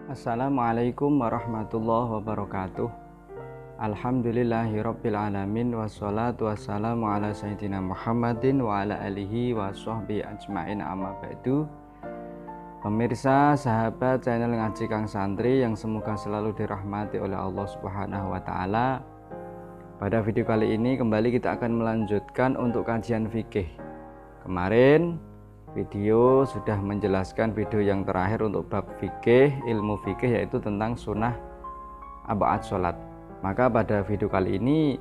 Assalamualaikum warahmatullahi wabarakatuh. Alhamdulillahirabbil alamin wassalatu wassalamu ala sayyidina Muhammadin wa ala alihi wa sahbihi ajmain amma ba'du. Pemirsa, sahabat channel Ngaji Kang Santri yang semoga selalu dirahmati oleh Allah Subhanahu wa taala. Pada video kali ini kembali kita akan melanjutkan untuk kajian fikih. Kemarin video sudah menjelaskan video yang terakhir untuk bab fikih, ilmu fikih, yaitu tentang sunnah ab'ad sholat. Maka pada video kali ini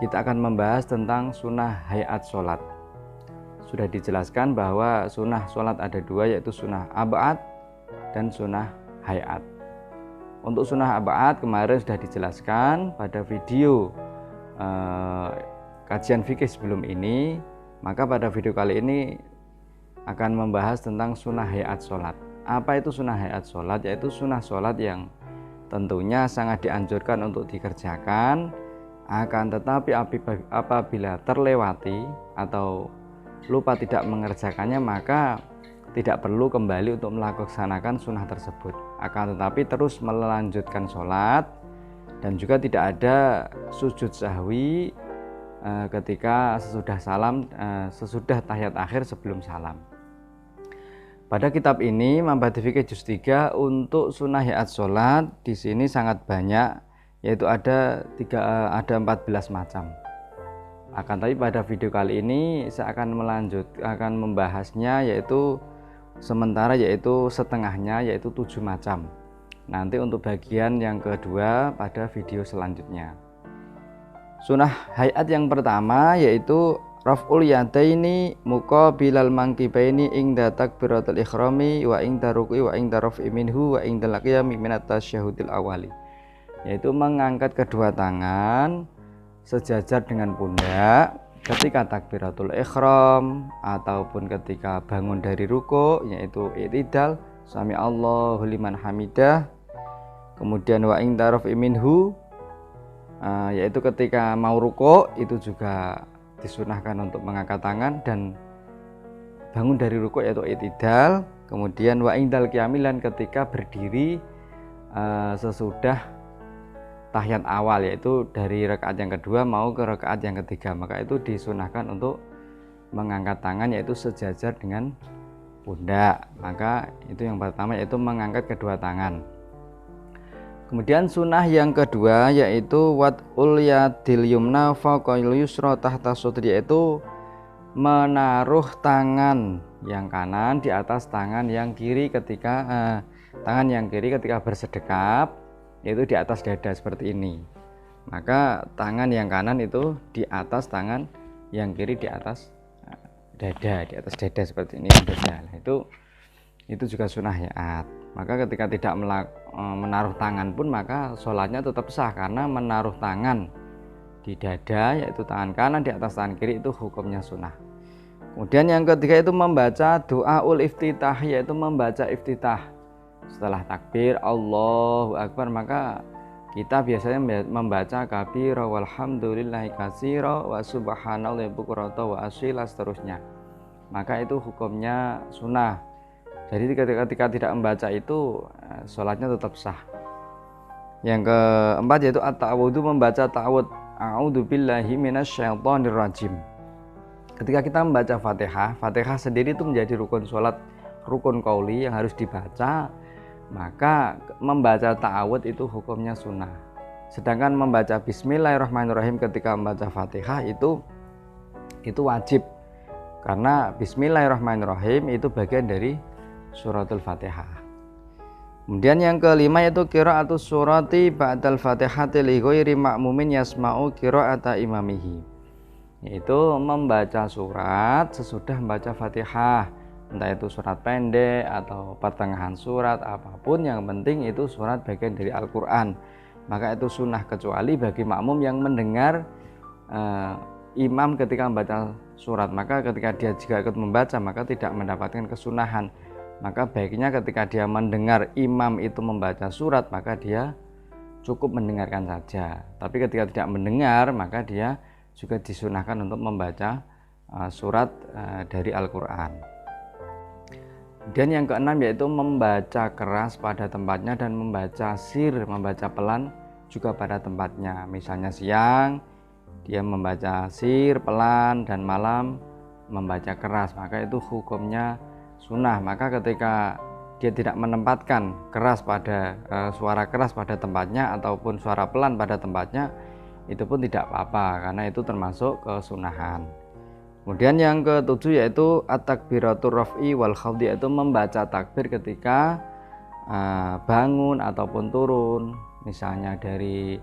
kita akan membahas tentang sunnah hayat sholat. Sudah dijelaskan bahwa sunnah sholat ada dua, yaitu sunnah ab'ad dan sunnah hayat. Untuk sunnah ab'ad kemarin sudah dijelaskan pada video kajian fikih sebelum ini. Maka pada video kali ini akan membahas tentang sunnah hayat sholat. Apa itu sunnah hayat sholat? Yaitu sunnah sholat yang tentunya sangat dianjurkan untuk dikerjakan, akan tetapi apabila terlewati atau lupa tidak mengerjakannya, maka tidak perlu kembali untuk melaksanakan sunnah tersebut, akan tetapi terus melanjutkan sholat, dan juga tidak ada sujud sahwi ketika sesudah tahiyat akhir sebelum salam. Pada kitab ini Mambati Fikih Juz 3 untuk sunnah hayat sholat di sini sangat banyak, yaitu ada 14 macam. Akan tapi pada video kali ini saya akan membahasnya yaitu setengahnya, yaitu 7 macam. Nanti untuk bagian yang kedua pada video selanjutnya. Sunnah hayat yang pertama yaitu raf'ul yadaini muqabilal mankibaini ingda takbiratul ikhrami wa ingda ruku'i wa ingda raf'i minhu wa ingda qiyami minat tasyahudil awali, yaitu mengangkat kedua tangan sejajar dengan pundak ketika takbiratul ikhram ataupun ketika bangun dari ruku', yaitu i'tidal sami Allahu liman hamidah. Kemudian wa ingda raf'i minhu, yaitu ketika mau ruku' itu juga disunahkan untuk mengangkat tangan dan bangun dari ruku' yaitu i'tidal. Kemudian wa indal qiyamilan ketika berdiri sesudah tahiyat awal, yaitu dari rakaat yang kedua mau ke rakaat yang ketiga, maka itu disunahkan untuk mengangkat tangan yaitu sejajar dengan pundak. Maka itu yang pertama, yaitu mengangkat kedua tangan. Kemudian sunnah yang kedua yaitu wad'ul yadil yumna fawqal yusra tahta sudri, yaitu menaruh tangan yang kanan di atas tangan yang kiri ketika bersedekap, yaitu di atas dada seperti ini. Maka tangan yang kanan itu di atas tangan yang kiri di atas dada, di atas dada seperti ini, dada. Itu juga sunnah hayat. Maka ketika tidak menaruh tangan pun maka sholatnya tetap sah, karena menaruh tangan di dada yaitu tangan kanan di atas tangan kiri itu hukumnya sunnah. Kemudian yang ketiga itu membaca doaul iftitah, yaitu membaca iftitah setelah takbir Allahu Akbar, maka kita biasanya membaca kabira walhamdulillahi katsira wa subhanallahi bukrata wa asila seterusnya. Maka itu hukumnya sunnah. Jadi ketika tidak membaca itu sholatnya tetap sah. Yang keempat yaitu at-ta'awudhu, membaca ta'awud a'udzubillahi minasyaitonir rajim. Ketika kita membaca Fatihah sendiri itu menjadi rukun sholat, rukun qauli yang harus dibaca. Maka membaca ta'awud itu hukumnya sunnah. Sedangkan membaca bismillahirrahmanirrahim ketika membaca Fatihah itu wajib, karena bismillahirrahmanirrahim itu bagian dari suratul Fatihah. Kemudian yang kelima yaitu qiraatus surati ba'dal Fatihati li ghairi ma'mumin yasma'u qiraata imamihi, yaitu membaca surat sesudah membaca Fatihah, entah itu surat pendek atau pertengahan surat, apapun yang penting itu surat bagian dari Al-Qur'an. Maka itu sunnah, kecuali bagi makmum yang mendengar imam ketika membaca surat, maka ketika dia juga ikut membaca maka tidak mendapatkan kesunahan. Maka baiknya ketika dia mendengar imam itu membaca surat, maka dia cukup mendengarkan saja. Tapi ketika tidak mendengar, maka dia juga disunahkan untuk membaca surat dari Al-Quran. Dan yang keenam yaitu membaca keras pada tempatnya dan membaca sir, membaca pelan juga pada tempatnya. Misalnya siang dia membaca sir pelan dan malam membaca keras, maka itu hukumnya sunnah. Maka ketika dia tidak menempatkan keras pada suara keras pada tempatnya ataupun suara pelan pada tempatnya, itu pun tidak apa-apa karena itu termasuk kesunahan. Kemudian yang ketujuh yaitu at-takbiratul raf'i wal khafdi, yaitu membaca takbir ketika bangun ataupun turun, misalnya dari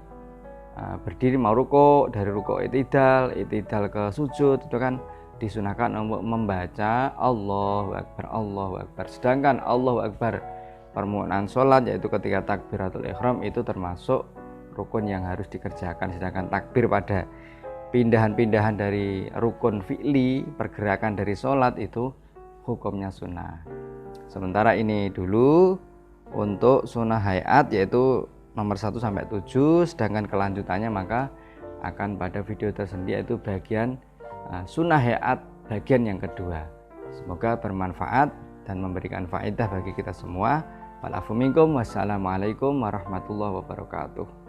berdiri mau rukuk, dari rukuk itidal ke sujud, itu kan disunahkan untuk membaca Allahu Akbar. Sedangkan Allahu Akbar permulaan sholat yaitu ketika takbiratul ihram itu termasuk rukun yang harus dikerjakan, sedangkan takbir pada pindahan-pindahan dari rukun fi'li, pergerakan dari sholat itu hukumnya sunnah. Sementara ini dulu untuk sunnah hayat yaitu nomor 1 sampai 7, sedangkan kelanjutannya maka akan pada video tersendiri yaitu bagian sunnah hayat bagian yang kedua. Semoga bermanfaat dan memberikan faedah bagi kita semua. Wa'alaikum warahmatullahi wabarakatuh.